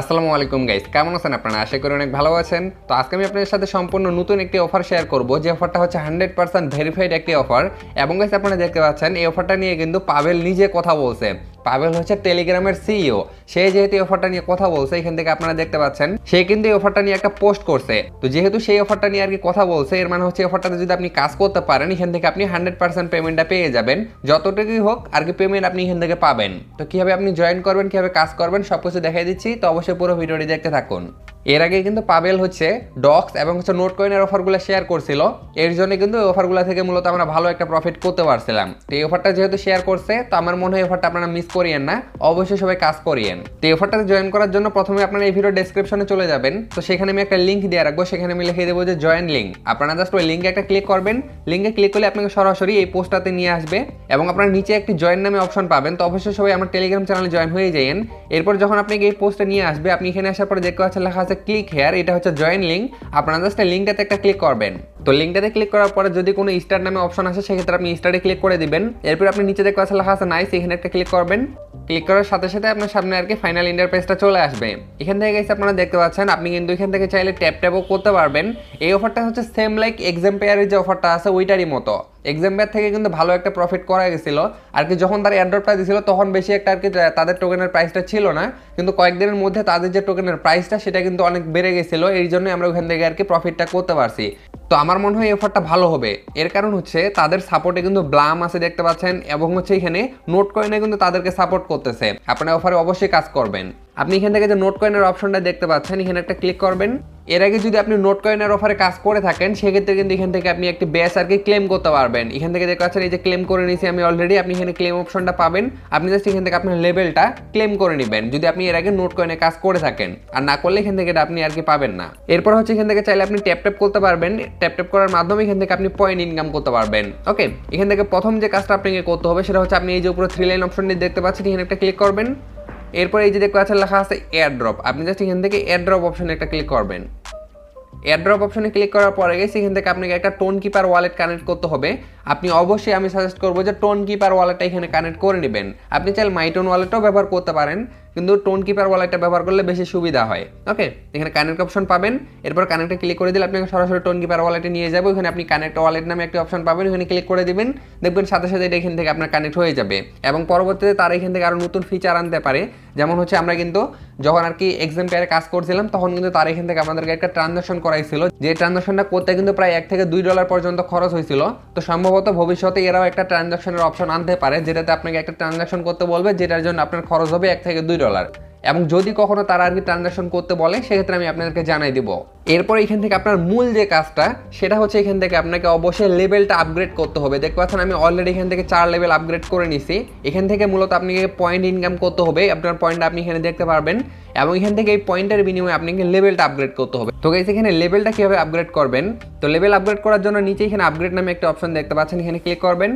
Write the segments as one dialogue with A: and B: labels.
A: আসসালামু আলাইকুম গাইস, কেমন আছেন আপনারা? আশা করি অনেক ভালো আছেন। তো আজকে আমি আপনাদের সাথে সম্পূর্ণ নতুন একটি অফার শেয়ার করব, যে অফারটা হচ্ছে 100% ভেরিফাইড একটি অফার। এবং গাইস আপনারা দেখতে পাচ্ছেন এই অফারটা নিয়ে কিন্তু পাভেল নিজে কথা বলছে। পাভেল হচ্ছে টেলিগ্রামের সিইও। সে যেহেতু এই অফারটা নিয়ে কথা বলছে, এখান থেকে আপনারা দেখতে পাচ্ছেন সে কিন্তু এই অফারটা নিয়ে একটা পোস্ট করছে। তো যেহেতু সেই অফারটা নিয়ে আর কি কথা বলছে, এর মানে হচ্ছে এই অফারটাতে যদি আপনি কাজ করতে পারেন, এখান থেকে আপনি 100% পেমেন্টটা পেয়ে যাবেন। যতটুকুই হোক আর কি পেমেন্ট আপনি এখান থেকে পাবেন। তো কিভাবে আপনি জয়েন করবেন, কিভাবে কাজ করবেন সবকিছু দেখাই দিচ্ছি। তো অবশ্যই পুরো ভিডিওটি দেখতে থাকুন। এর আগে কিন্তু পাভেল হচ্ছে ডক্স এবং হচ্ছে নোট কয়েনের অফারগুলো শেয়ার করছিল। এর জন্য কিন্তু এই অফারগুলো থেকে মূলত আমরা ভালো একটা প্রফিট করতে পারছিলাম। তো এই অফারটা যেহেতু শেয়ার করছে, তো আমার মনে হয় অফারটা আপনারা মিস করিয়েন না, অবশ্যই সবাই কাজ করিয়েন। তো এই অফারটাতে জয়েন করার জন্য প্রথমে আপনারা এই ভিডিও ডেসক্রিপশনে চলে যাবেন। তো সেখানে আমি একটা লিঙ্ক দিয়ে রাখবো, সেখানে আমি লিখে দেবো যে জয়েন লিঙ্ক। আপনারা জাস্ট ওই লিঙ্কে একটা ক্লিক করবেন। লিঙ্কে ক্লিক করলে আপনাকে সরাসরি এই পোস্টটাতে নিয়ে আসবে এবং আপনারা নিচে একটি জয়েন নামে অপশন পাবেন। তো অবশ্যই সবাই আমার টেলিগ্রাম চ্যানেলে জয়েন হয়ে যাবেন। এরপর যখন আপনাকে এই পোস্টে নিয়ে আসবে, আপনি এখানে আসার পরে দেখতে পাচ্ছেন লেখা আছে ক্লিক হেয়ার। এটা হচ্ছে জয়েন লিঙ্ক। আপনারা জাস্ট লিঙ্কটাতে একটা ক্লিক করবেন। তো লিঙ্কটাতে ক্লিক করার পরে যদি কোনো স্টার্ট নামে অপশন আসে, সেক্ষেত্রে আপনি স্টার্টে ক্লিক করে দিবেন। এরপর আপনি নিচে দেখতে পাচ্ছেন লেখা আছে নাইস, এখানে একটা ক্লিক করবেন। ক্লিক করার সাথে সাথে আপনার সামনে আর কি ফাইনাল ইন্টারফেসটা চলে আসবে। এখান থেকে গেছে আপনারা দেখতে পাচ্ছেন আপনি কিন্তু এখান থেকে চাইলে ট্যাপ ট্যাপও করতে পারবেন। এই অফারটা হচ্ছে সেম লাইক এক্সাম পেয়ারের যে অফারটা আছে ওইটারই মতো। এক্সাম পেয়ার থেকে কিন্তু ভালো একটা প্রফিট করা গেছিল আর কি। যখন তারা এয়ারড্রপটা দিয়েছিল তখন বেশি একটা আর কি তাদের টোকেনের প্রাইসটা ছিল না, কিন্তু কয়েকদিনের মধ্যে তাদের যে টোকেনের প্রাইসটা সেটা কিন্তু অনেক বেড়ে গেছিল। এই জন্য আমরা ওখান থেকে আর কি প্রফিটটা করতে পারছি। তো আমার মনে হয় এই অফারটা ভালো হবে। এর কারণ হচ্ছে তাদের সাপোর্টে কিন্তু ব্লাম আছে দেখতে পাচ্ছেন, এবং হচ্ছে এখানে নোট কয়েনে কিন্তু তাদেরকে সাপোর্ট করতেছে। আপনার অফারে অবশ্যই কাজ করবেন। আপনি এখান থেকে যে নোট কয়েনের অপশনটা দেখতে পাচ্ছেন, এখানে একটা ক্লিক করবেন। এর আগে যদি আপনি নোট কয়েনের অফারে কাজ করে থাকেন, সেক্ষেত্রে কিন্তু এখান থেকে আপনি একটি ব্যাচ আর কি ক্লেম করতে পারবেন। এখান থেকে দেখতে পাচ্ছেন এই যে ক্লেম করে নিয়েছি আমি অলরেডি। আপনি এখানে ক্লেম অপশনটা পাবেন। আপনি জাস্ট এখান থেকে আপনার লেভেলটা ক্লেম করে নেবেন, যদি আপনি এর আগে নোট কয়েনে কাজ করে থাকেন। আর না করলে এখান থেকে এটা আপনি আর কি পাবেন না। এরপর হচ্ছে এখান থেকে চাইলে আপনি ট্যাপ ট্যাপ করতে পারবেন। ট্যাপ ট্যাপ করার মাধ্যমে এখান থেকে আপনি পয়েন্ট ইনকাম করতে পারবেন। ওকে, এখান থেকে প্রথম যে কাজটা আপনাকে করতে হবে সেটা হচ্ছে আপনি এই যে উপরে 3 লাইন অপশনটি দেখতে পাচ্ছেন, এখানে একটা ক্লিক করবেন। এরপর এই যে দেখতে পাচ্ছেন লেখা আছে এয়ার ড্রপ। আপনি জাস্ট এখান থেকে এয়ার ড্রপ অপশনে একটা ক্লিক করবেন। এয়ারড্রপ অপশনে ক্লিক করার পরে গেছে এখান থেকে আপনাকে একটা টোন কিপার ওয়ালেট কানেক্ট করতে হবে। আপনি অবশ্যই আমি সাজেস্ট করবো যে টোন কিপার ওয়ালেটটা এখানে কানেক্ট করে নেবেন। আপনি চাইলে মাইটোন ওয়ালেটও ব্যবহার করতে পারেন, কিন্তু টোন কিপার ওয়ালেটটা ব্যবহার করলে বেশি সুবিধা হয়। ওকে, এখানে কানেক্ট অপশন পাবেন। এরপর কানেক্টে ক্লিক করে দিলে আপনাকে সরাসরি টোন কিপার ওয়ালেটে নিয়ে যাবে। ওখানে আপনি কানেক্ট ওয়ালেট নামে একটা অপশন পাবেন, ওখানে ক্লিক করে দিবেন। দেখবেন সাথে সাথে এটা এখান থেকে আপনার কানেক্ট হয়ে যাবে। এবং পরবর্তীতে তারা এখান থেকে আরও নতুন ফিচার আনতে পারে। যেমন হচ্ছে আমরা কিন্তু যখন আর কি এক্সাম পেয়ারে কাজ করছিলাম, তখন কিন্তু তারা এখান থেকে আমাদেরকে একটা ট্রানজাকশন করাইছিল, যে ট্রানজাকশনটা করতে কিন্তু প্রায় $1 থেকে $2 পর্যন্ত খরচ হয়েছিল। তো সম্ভবত ভবিষ্যতে এরাও একটা ট্রানজাকশনের অপশন আনতে পারে, যেটাতে আপনাকে একটা ট্রানজাকশন করতে বলবে, যেটার জন্য আপনার খরচ হবে $1 থেকে $2। এবং যদি কখনো তারা আর কি ট্রানজাকশন করতে বলে, সেক্ষেত্রে আমি আপনাদেরকে জানাই দিব। এরপর এখান থেকে আপনার মূল যে কাজটা সেটা হচ্ছে এখান থেকে আপনাকে অবশ্যই লেভেলটা আপগ্রেড করতে হবে। দেখতে পাচ্ছেন আমি অলরেডি এখান থেকে 4 লেভেল আপগ্রেড করে নিছি। এখান থেকে মূলত আপনাকে পয়েন্ট ইনকাম করতে হবে। আপনার পয়েন্ট আপনি এখানে দেখতে পারবেন, এবং এখান থেকে এই পয়েন্টের বিনিময়ে আপনাকে লেভেলটা আপগ্রেড করতে হবে। তো গাইস এখানে লেভেলটা কিভাবে আপগ্রেড করবেন, তো লেভেল আপগ্রেড করার জন্য নিচে এখানে আপগ্রেড নামে একটা অপশন দেখতে পাচ্ছেন, এখানে ক্লিক করবেন।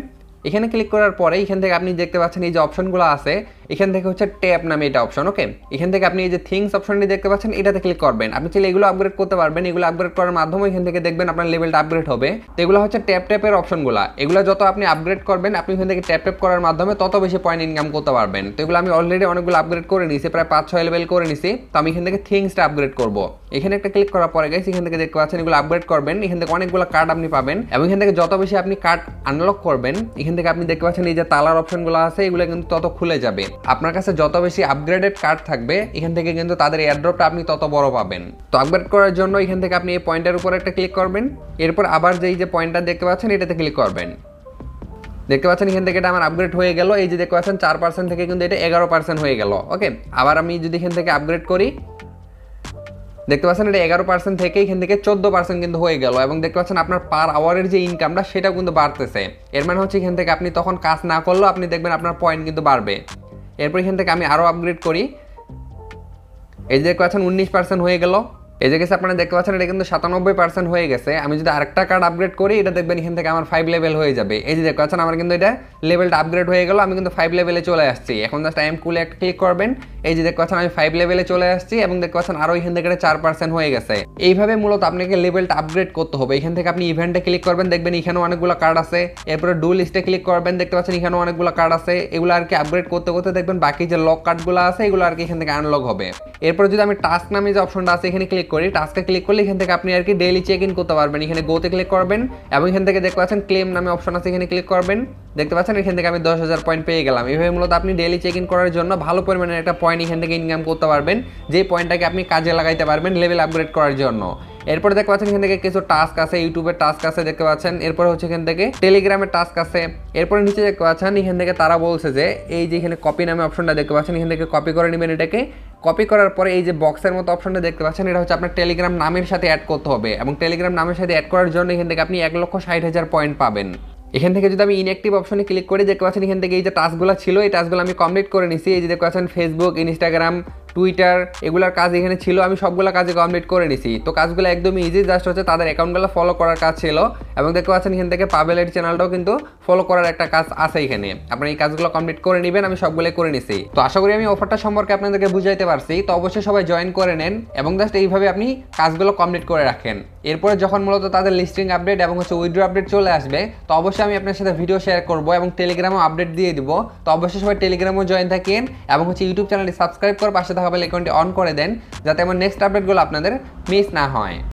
A: এখানে ক্লিক করার পরে এখান থেকে আপনি দেখতে পাচ্ছেন এই যে অপশনগুলো আছে, এখান থেকে হচ্ছে ট্যাব নামে এটা অপশন। ওকে, এখান থেকে আপনি এই যে থিংস অপশনটি দেখতে পাচ্ছেন, এটাতে ক্লিক করবেন। আপনি চাইলে এগুলো আপগ্রেড করতে পারবেন। এগুলো আপগ্রেড করার মাধ্যমে এখান থেকে দেখবেন আপনার লেভেলটা আপগ্রেড হবে। তো এগুলো হচ্ছে ট্যাপ ট্যাপের অপশনগুলো। এগুলো যত আপনি আপগ্রেড করবেন, আপনি এখান থেকে ট্যাপ ট্যাপ করার মাধ্যমে তত বেশি পয়েন্ট ইনকাম করতে পারবেন। তো এগুলো আমি অলরেডি অনেকগুলো আপগ্রেড করে নিয়েছি, প্রায় 5-6 লেভেল করে নিছি। তো আমি এখান থেকে থিংসটা আপগ্রেড করব। এখানে একটা ক্লিক করার পরে গাইস এখান থেকে দেখতে পাচ্ছেন এগুলো আপগ্রেড করবেন। এখান থেকে অনেকগুলো কার্ড আপনি পাবেন, এবং এখান থেকে যত বেশি আপনি কার্ড আনলক করবেন, এখান থেকে আপনি দেখতে পাচ্ছেন এই যে তালার অপশনগুলো আছে, এগুলো কিন্তু তত খুলে যাবে। আপনার কাছে যত বেশি আপগ্রেডেড কার্ড থাকবে, এখান থেকে কিন্তু তাদের এয়ারড্রপটা আপনি তত বড় পাবেন। তো আপগ্রেড করার জন্য এখান থেকে আপনি এই পয়েন্টের উপর একটা ক্লিক করবেন। এরপর আবার যে পয়েন্টটা দেখতে পাচ্ছেন এটাতে ক্লিক করবেন। দেখতে পাচ্ছেন এখান থেকে এটা আমার আপগ্রেড হয়ে গেল। এই যে দেখতে পাচ্ছেন 4% থেকে কিন্তু এটা 11% হয়ে গেল। ওকে, আবার আমি যদি এখান থেকে আপগ্রেড করি, দেখতে পাচ্ছেন এটা 11% থেকে এখান থেকে 14% কিন্তু হয়ে গেল। এবং দেখতে পাচ্ছেন আপনার পার আওয়ারের যে ইনকামটা সেটাও কিন্তু বাড়তেছে। এর মানে হচ্ছে এখান থেকে আপনি তখন কাজ না করলেও আপনি দেখবেন আপনার পয়েন্ট কিন্তু বাড়বে। এরপর এখান থেকে আমি আরও আপগ্রেড করি। এই যে দেখতে পাচ্ছেন 19% হয়ে গেল। এই যে গেছে আপনারা দেখতে পাচ্ছেন এটা কিন্তু 97% হয়ে গেছে। আমি যদি আরেকটা কার্ড আপগ্রেড করি এটা দেখবেন এখান থেকে আমার 5 লেভেল হয়ে যাবে। এই যে দেখতে পাচ্ছেন আমার কিন্তু এটা লেভেলটা আপগ্রেড হয়ে গেল, আমি কিন্তু 5 লেভেলে চলে আসছি। এখন জাস্ট আই এম কুলে একটা ক্লিক করবেন, এই যে দেখতে পাচ্ছেন আমি 5 লেভেলে চলে আসছি এবং দেখতে পাচ্ছেন আরো এখান থেকে 4% হয়ে গেছে। এইভাবে মূলত আপনাকে লেভেলটা আপগ্রেড করতে হবে। এখান থেকে আপনি ইভেন্টে ক্লিক করবেন, দেখবেন এখানেও অনেকগুলো কার্ড আছে। এরপরে ডু লিস্টে ক্লিক করবেন, দেখতে পাচ্ছেন এখানেও অনেকগুলো কার্ড আছে। এগুলো আর কি আপগ্রেড করতে করতে দেখবেন বাকি যে লক কার্ডগুলো আছে এগুলো আর কি এখান থেকে আনলক হবে। এরপরে যদি আমি টাস্ক নামে যে অপশনটা আছে এখানে ক্লিক করি, টাস্কে ক্লিক করলে এখান থেকে আপনি আর কি ডেইলি চেক ইন করতে পারবেন। এখানে গোতে ক্লিক করবেন এবং এখান থেকে দেখতে পাচ্ছেন ক্লেম নামে অপশন আছে, এখানে ক্লিক করবেন। দেখতে পাচ্ছেন এখান থেকে আমি 10,000 পয়েন্ট পেয়ে গেলাম। এইভাবে মূলত আপনি ডেইলি চেক ইন করার জন্য ভালো পরিমাণের একটা পয়েন্ট এখান থেকে ইনকাম করতে পারবেন, যে পয়েন্টটাকে আপনি কাজে লাগাইতে পারবেন লেভেল আপগ্রেড করার জন্য। এরপরে দেখতে পাচ্ছেন এখান থেকে কিছু টাস্ক আছে, ইউটিউবের টাস্ক আছে দেখতে পাচ্ছেন। এরপরে হচ্ছে এখান থেকে টেলিগ্রামের টাস্ক আছে। এরপরে নিচে দেখতে পাচ্ছেন এখান থেকে তারা বলছে যে এই যে এখানে কপি নামে অপশনটা দেখতে পাচ্ছেন, এখান থেকে কপি করে নেবেন। এটাকে কপি করার পরে এই যে বক্সের মতো অপশনটা দেখতে পাচ্ছেন এটা হচ্ছে আপনার টেলিগ্রাম নামের সাথে অ্যাড করতে হবে এবং টেলিগ্রাম নামের সাথে অ্যাড করার জন্য এখান থেকে আপনি 1,60,000 পয়েন্ট পাবেন। এখান থেকে যদি আমি ইনঅ্যাক্টিভ অপশনে ক্লিক করি দেখতে পাচ্ছেন এখান থেকে এই যে টাস্কগুলো ছিল এই টাস্কগুলো আমি কমপ্লিট করে নিছি। এই যে দেখতে পাচ্ছেন ফেসবুক, ইনস্টাগ্রাম, টুইটার এগুলোর কাজ এখানে ছিল, আমি সবগুলো কাজে কমপ্লিট করে নিছি। তো কাজগুলো একদমই ইজি, জাস্ট হচ্ছে তাদের অ্যাকাউন্টগুলো ফলো করার কাজ ছিল এবং দেখতে পাচ্ছেন এখান থেকে পাবেলের চ্যানেলটাও কিন্তু ফলো করার একটা কাজ আছে এখানে। আপনারা এই কাজগুলো কমপ্লিট করে নেবেন, আমি সবগুলো করে নিছি। তো আশা করি আমি অফারটা সম্পর্কে আপনাদেরকে বুঝাইতে পারছি। তো অবশ্যই সবাই জয়েন করে নেন এবং জাস্ট এইভাবে আপনি কাজগুলো কমপ্লিট করে রাখেন। এরপরে যখন মূলত তাদের লিস্টিং আপডেট এবং হচ্ছে উইথড্র আপডেট চলে আসবে তো অবশ্যই আমি আপনার সাথে ভিডিও শেয়ার করবো এবং টেলিগ্রামও আপডেট দিয়ে দিব। তো অবশ্যই সবাই টেলিগ্রামও জয়েন থাকেন এবং হচ্ছে ইউটিউব চ্যানেলটি সাবস্ক্রাইব করে পাশে থাকা বেল আইকনটি অন করে দেন, যাতে আমার নেক্সট আপডেটগুলো আপনাদের মিস না হয়।